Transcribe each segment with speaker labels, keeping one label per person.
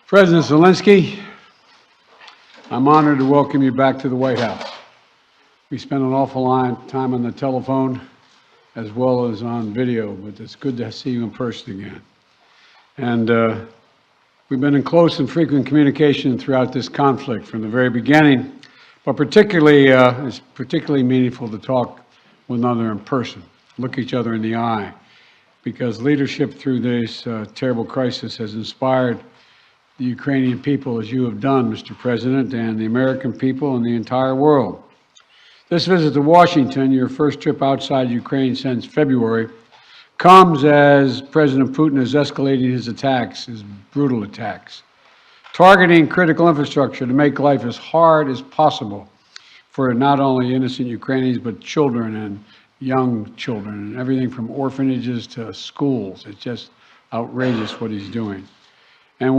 Speaker 1: President Zelensky, I'm honored to welcome you back to the White House. We spent an awful lot of time on the telephone as well as on video, but it's good to see you in person again. And we've been in close and frequent communication throughout this conflict from the very beginning, but it's particularly meaningful to talk with one another in person, look each other in the eye, because leadership through this terrible crisis has inspired the Ukrainian people, as you have done, Mr. President, and the American people and the entire world. This visit to Washington, your first trip outside Ukraine since February, comes as President Putin is escalating his attacks, his brutal attacks, targeting critical infrastructure to make life as hard as possible for not only innocent Ukrainians, but children and young children, and everything from orphanages to schools. It's just outrageous what he's doing. And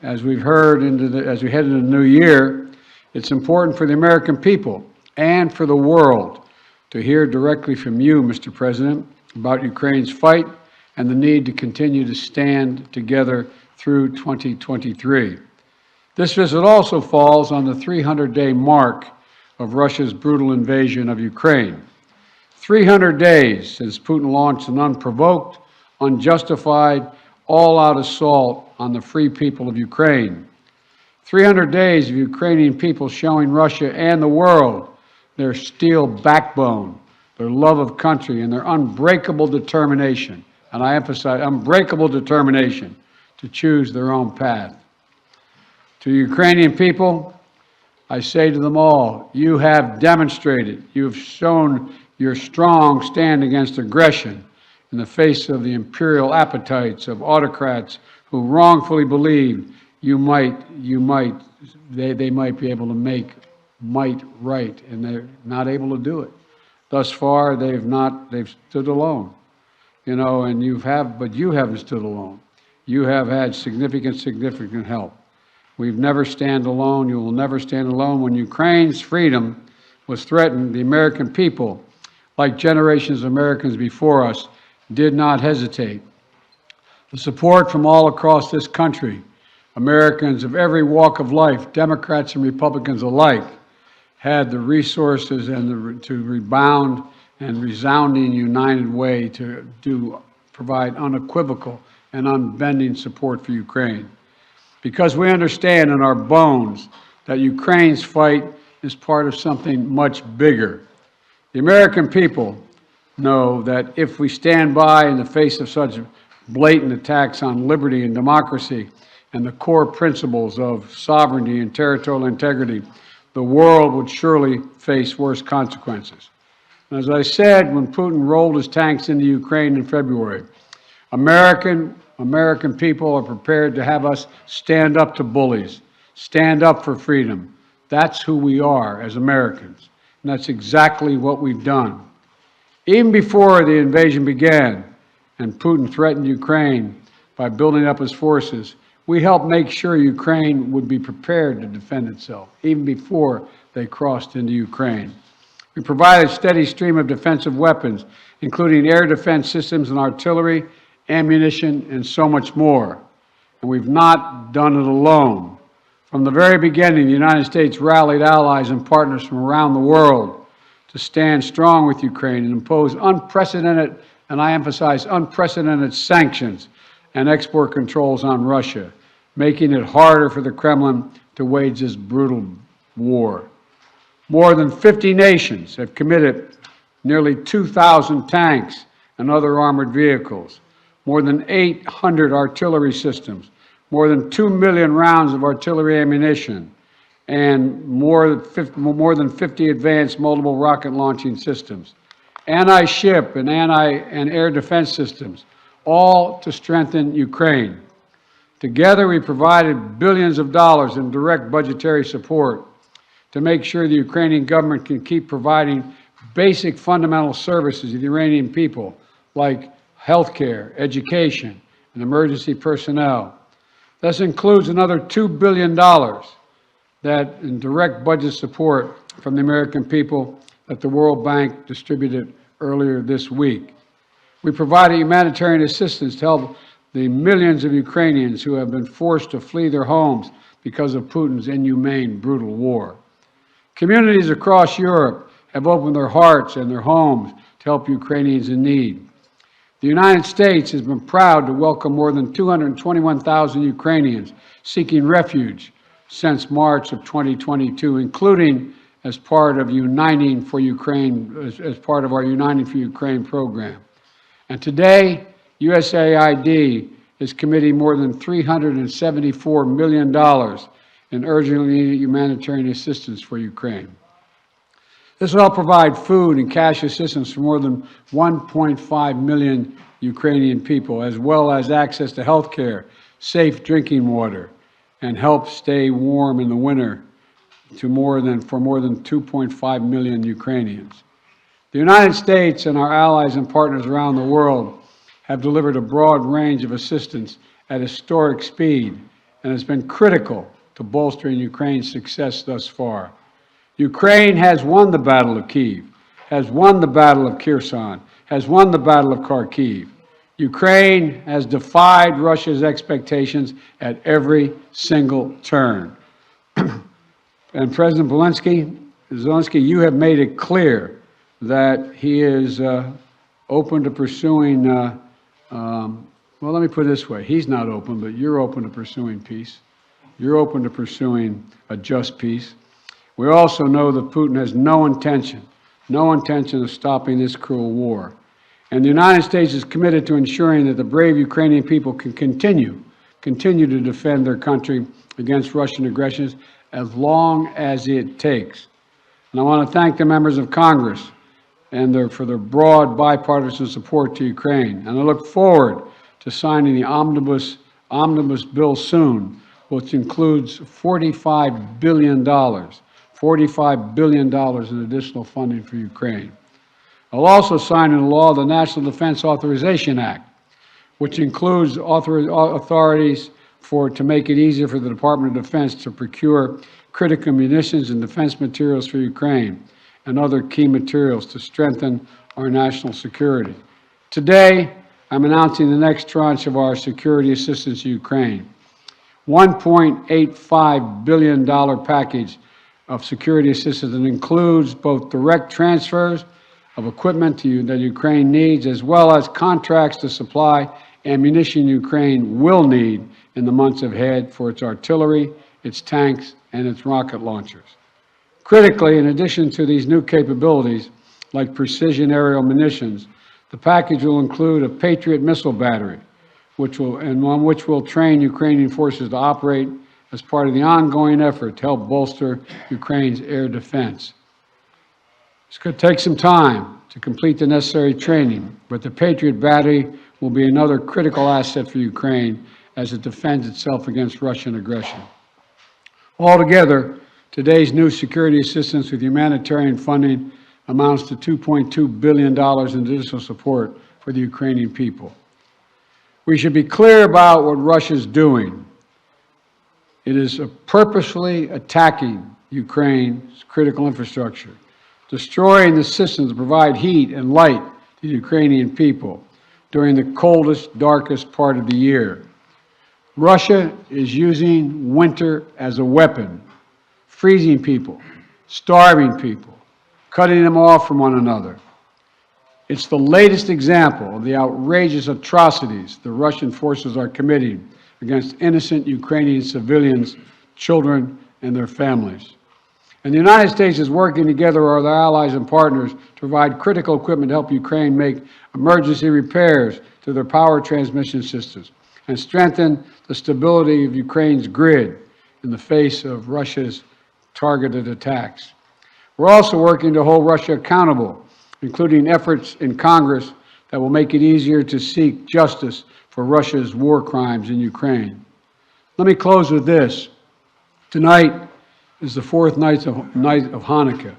Speaker 1: as we've heard, as we head into the new year, it's important for the American people and for the world to hear directly from you, Mr. President, about Ukraine's fight and the need to continue to stand together through 2023. This visit also falls on the 300-day mark of Russia's brutal invasion of Ukraine. 300 days since Putin launched an unprovoked, unjustified, all-out assault on the free people of Ukraine. 300 days of Ukrainian people showing Russia and the world their steel backbone, their love of country, and their unbreakable determination, and I emphasize unbreakable determination, to choose their own path. To Ukrainian people, I say to them all, you have demonstrated, you have shown your strong stand against aggression in the face of the imperial appetites of autocrats who wrongfully believed they might be able to make might right, and they're not able to do it. Thus far, they've stood alone, and but you haven't stood alone. You have had significant help. We've never stand alone. You will never stand alone. When Ukraine's freedom was threatened, the American people, like generations of Americans before us, did not hesitate. The support from all across this country, Americans of every walk of life, Democrats and Republicans alike, had the resources and to rebound and resounding united way to provide unequivocal and unbending support for Ukraine. Because we understand in our bones that Ukraine's fight is part of something much bigger. The American people know that if we stand by in the face of such blatant attacks on liberty and democracy and the core principles of sovereignty and territorial integrity, the world would surely face worse consequences. And as I said, when Putin rolled his tanks into Ukraine in February, American people are prepared to have us stand up to bullies, stand up for freedom. That's who we are as Americans, and that's exactly what we've done. Even before the invasion began and Putin threatened Ukraine by building up his forces, we helped make sure Ukraine would be prepared to defend itself, even before they crossed into Ukraine. We provided a steady stream of defensive weapons, including air defense systems and artillery, ammunition, and so much more. And we've not done it alone. From the very beginning, the United States rallied allies and partners from around the world to stand strong with Ukraine and impose unprecedented, and I emphasize unprecedented, sanctions and export controls on Russia, making it harder for the Kremlin to wage this brutal war. More than 50 nations have committed nearly 2,000 tanks and other armored vehicles, more than 800 artillery systems, more than 2 million rounds of artillery ammunition, and more than 50 advanced multiple rocket launching systems, anti-ship and air defense systems, all to strengthen Ukraine. Together, we provided billions of dollars in direct budgetary support to make sure the Ukrainian government can keep providing basic fundamental services to the Iranian people, like healthcare, education, and emergency personnel. This includes another $2 billion that in direct budget support from the American people that the World Bank distributed earlier this week. We provided humanitarian assistance to help the millions of Ukrainians who have been forced to flee their homes because of Putin's inhumane, brutal war. Communities across Europe have opened their hearts and their homes to help Ukrainians in need. The United States has been proud to welcome more than 221,000 Ukrainians seeking refuge since March of 2022, including as part of Uniting for Ukraine, as part of our Uniting for Ukraine program. And today, USAID is committing more than $374 million in urgently needed humanitarian assistance for Ukraine. This will help provide food and cash assistance for more than 1.5 million Ukrainian people, as well as access to health care, safe drinking water, and help stay warm in the winter for more than 2.5 million Ukrainians. The United States and our allies and partners around the world have delivered a broad range of assistance at historic speed and has been critical to bolstering Ukraine's success thus far. Ukraine has won the Battle of Kyiv, has won the Battle of Kherson, has won the Battle of Kharkiv. Ukraine has defied Russia's expectations at every single turn. And President Zelensky, you have made it clear that he is open to pursuing, well, let me put it this way. He's not open, but you're open to pursuing peace. You're open to pursuing a just peace. We also know that Putin has no intention of stopping this cruel war. And the United States is committed to ensuring that the brave Ukrainian people can continue to defend their country against Russian aggressions as long as it takes. And I want to thank the members of Congress for their broad bipartisan support to Ukraine. And I look forward to signing the omnibus bill soon, which includes $45 billion in additional funding for Ukraine. I'll also sign into law the National Defense Authorization Act, which includes authorities to make it easier for the Department of Defense to procure critical munitions and defense materials for Ukraine and other key materials to strengthen our national security. Today, I'm announcing the next tranche of our security assistance to Ukraine. $1.85 billion package of security assistance that includes both direct transfers of equipment that Ukraine needs, as well as contracts to supply ammunition Ukraine will need in the months ahead for its artillery, its tanks, and its rocket launchers. Critically, in addition to these new capabilities, like precision aerial munitions, the package will include a Patriot missile battery, which will train Ukrainian forces to operate as part of the ongoing effort to help bolster Ukraine's air defense. It's going to take some time to complete the necessary training, but the Patriot battery will be another critical asset for Ukraine as it defends itself against Russian aggression. Altogether, today's new security assistance with humanitarian funding amounts to $2.2 billion in additional support for the Ukrainian people. We should be clear about what Russia's doing. It is purposefully attacking Ukraine's critical infrastructure, destroying the systems that provide heat and light to the Ukrainian people during the coldest, darkest part of the year. Russia is using winter as a weapon, freezing people, starving people, cutting them off from one another. It's the latest example of the outrageous atrocities the Russian forces are committing against innocent Ukrainian civilians, children, and their families. And the United States is working together with our allies and partners to provide critical equipment to help Ukraine make emergency repairs to their power transmission systems and strengthen the stability of Ukraine's grid in the face of Russia's targeted attacks. We're also working to hold Russia accountable, including efforts in Congress that will make it easier to seek justice for Russia's war crimes in Ukraine. Let me close with this. Tonight is the fourth night of Hanukkah,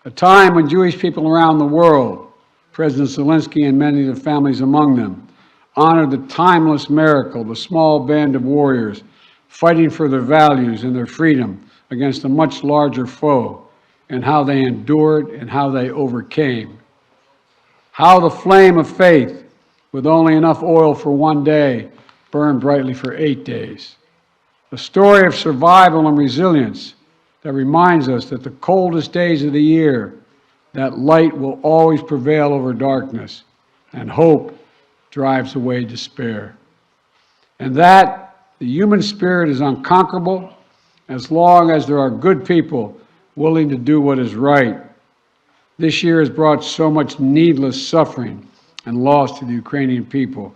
Speaker 1: a time when Jewish people around the world, President Zelensky and many of the families among them, honor the timeless miracle of a small band of warriors fighting for their values and their freedom against a much larger foe, and how they endured and how they overcame. How the flame of faith with only enough oil for one day, burn brightly for 8 days. A story of survival and resilience that reminds us that the coldest days of the year, that light will always prevail over darkness, and hope drives away despair. And that the human spirit is unconquerable as long as there are good people willing to do what is right. This year has brought so much needless suffering and loss to the Ukrainian people.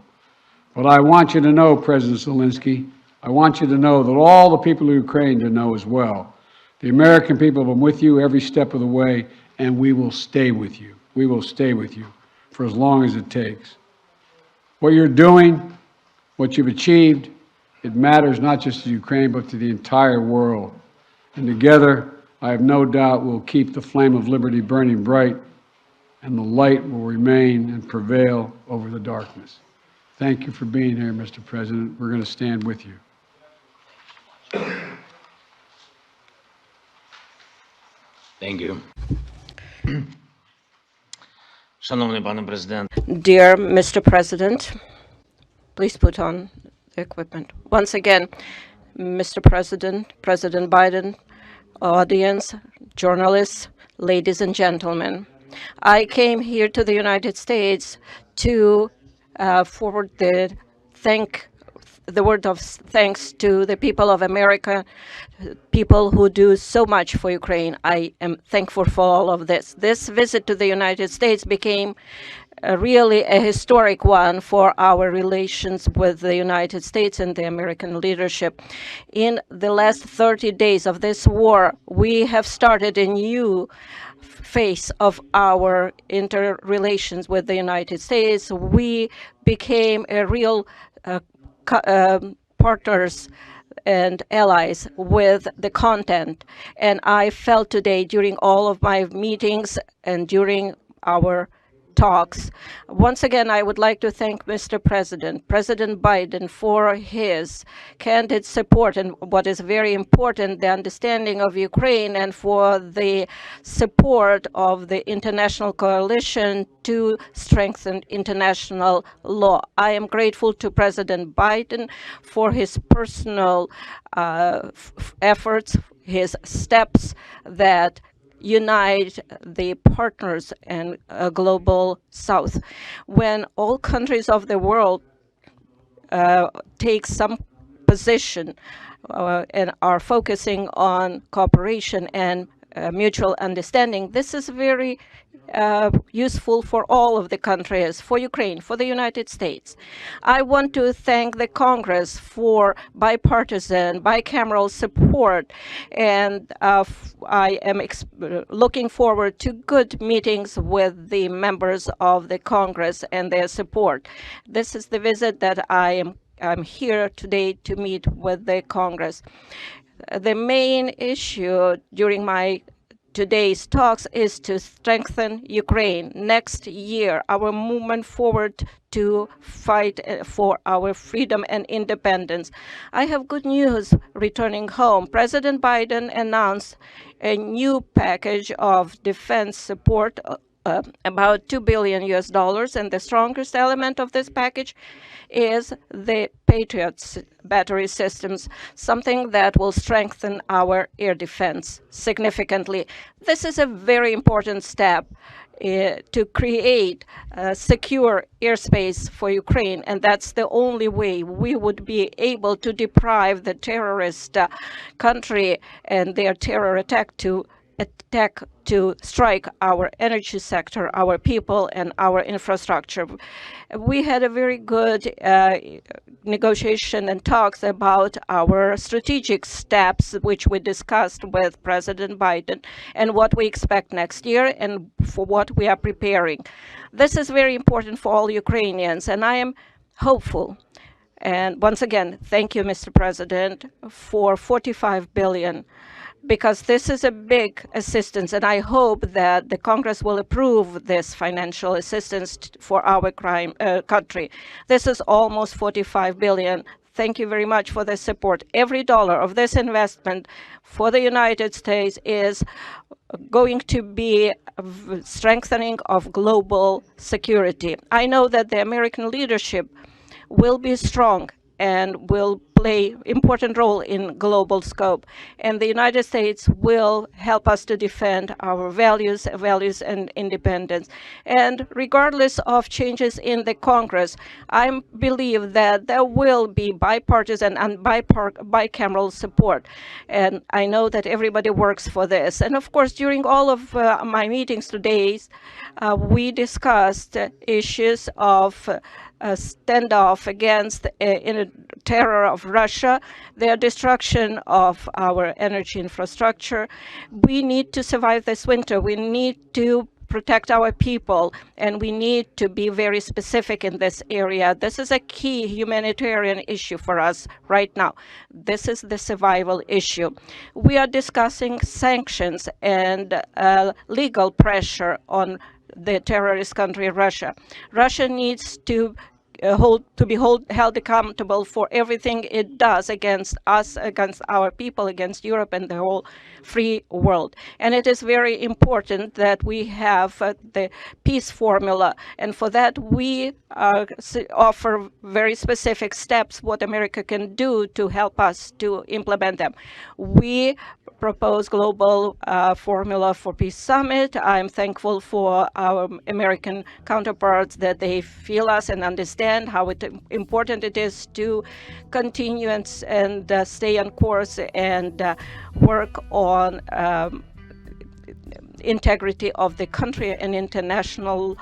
Speaker 1: But I want you to know, President Zelensky, I want you to know that all the people of Ukraine to know as well. The American people have been with you every step of the way, and we will stay with you. We will stay with you for as long as it takes. What you're doing, what you've achieved, it matters not just to Ukraine, but to the entire world. And together, I have no doubt we'll keep the flame of liberty burning bright, and the light will remain and prevail over the darkness. Thank you for being here, Mr. President. We're going to stand with you.
Speaker 2: Thank you. Шановний пане президент.
Speaker 3: Dear Mr. President, please put on the equipment. Once again, Mr. President, President Biden, audience, journalists, ladies and gentlemen, I came here to the United States to forward the word of thanks to the people of America, people who do so much for Ukraine. I am thankful for all of this. This visit to the United States became really a historic one for our relations with the United States and the American leadership. In the last 30 days of this war, we have started a new phase of our interrelations with the United States. We became a real partners and allies with the content. And I felt today during all of my meetings and during our talks. Once again, I would like to thank Mr. President, President Biden, for his candid support and what is very important, the understanding of Ukraine, and for the support of the international coalition to strengthen international law. I am grateful to President Biden for his personal efforts, his steps that unite the partners and global South. When all countries of the world take some position and are focusing on cooperation and mutual understanding, this is very useful for all of the countries, for Ukraine, for the United States. I want to thank the Congress for bipartisan, bicameral support, and I am looking forward to good meetings with the members of the Congress and their support. This is the visit that I'm here today to meet with the Congress. The main issue during my today's talks is to strengthen Ukraine. Next year, our movement forward to fight for our freedom and independence. I have good news returning home. President Biden announced a new package of defense support, about $2 billion, and the strongest element of this package is the Patriot battery systems, something that will strengthen our air defense significantly. This is a very important step to create secure airspace for Ukraine, and that's the only way we would be able to deprive the terrorist country and their terror attack to strike our energy sector, our people, and our infrastructure. We had a very good negotiation and talks about our strategic steps, which we discussed with President Biden, and what we expect next year and for what we are preparing. This is very important for all Ukrainians, and I am hopeful. And once again, thank you, Mr. President, for $45 billion. Because this is a big assistance, and I hope that the Congress will approve this financial assistance for our country. This is almost $45 billion. thank you very much for the support. Every dollar of this investment for the United States is going to be strengthening of global security. I know that the American leadership will be strong and will play important role in global scope. And the United States will help us to defend our values and independence. And regardless of changes in the Congress, I believe that there will be bipartisan and bicameral support. And I know that everybody works for this. And of course, during all of my meetings today, we discussed issues of standoff against terror of Russia, their destruction of our energy infrastructure. We need to survive this winter. We need to protect our people, and we need to be very specific in this area. This is a key humanitarian issue for us right now. This is the survival issue. We are discussing sanctions and legal pressure on the terrorist country Russia. Russia needs to be held accountable for everything it does against us, against our people, against Europe and the whole free world. And it is very important that we have the peace formula. And for that, we offer very specific steps what America can do to help us to implement them. We propose global formula for peace summit. I'm thankful for our American counterparts that they feel us and understand how important it is to continue and stay on course and work on integrity of the country and international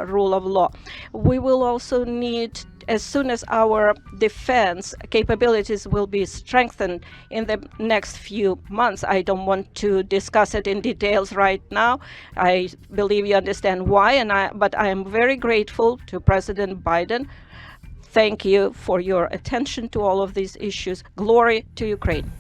Speaker 3: rule of law. We will also need, as soon as our defense capabilities will be strengthened in the next few months. I don't want to discuss it in details right now. I believe you understand why, but I am very grateful to President Biden. Thank you for your attention to all of these issues. Glory to Ukraine.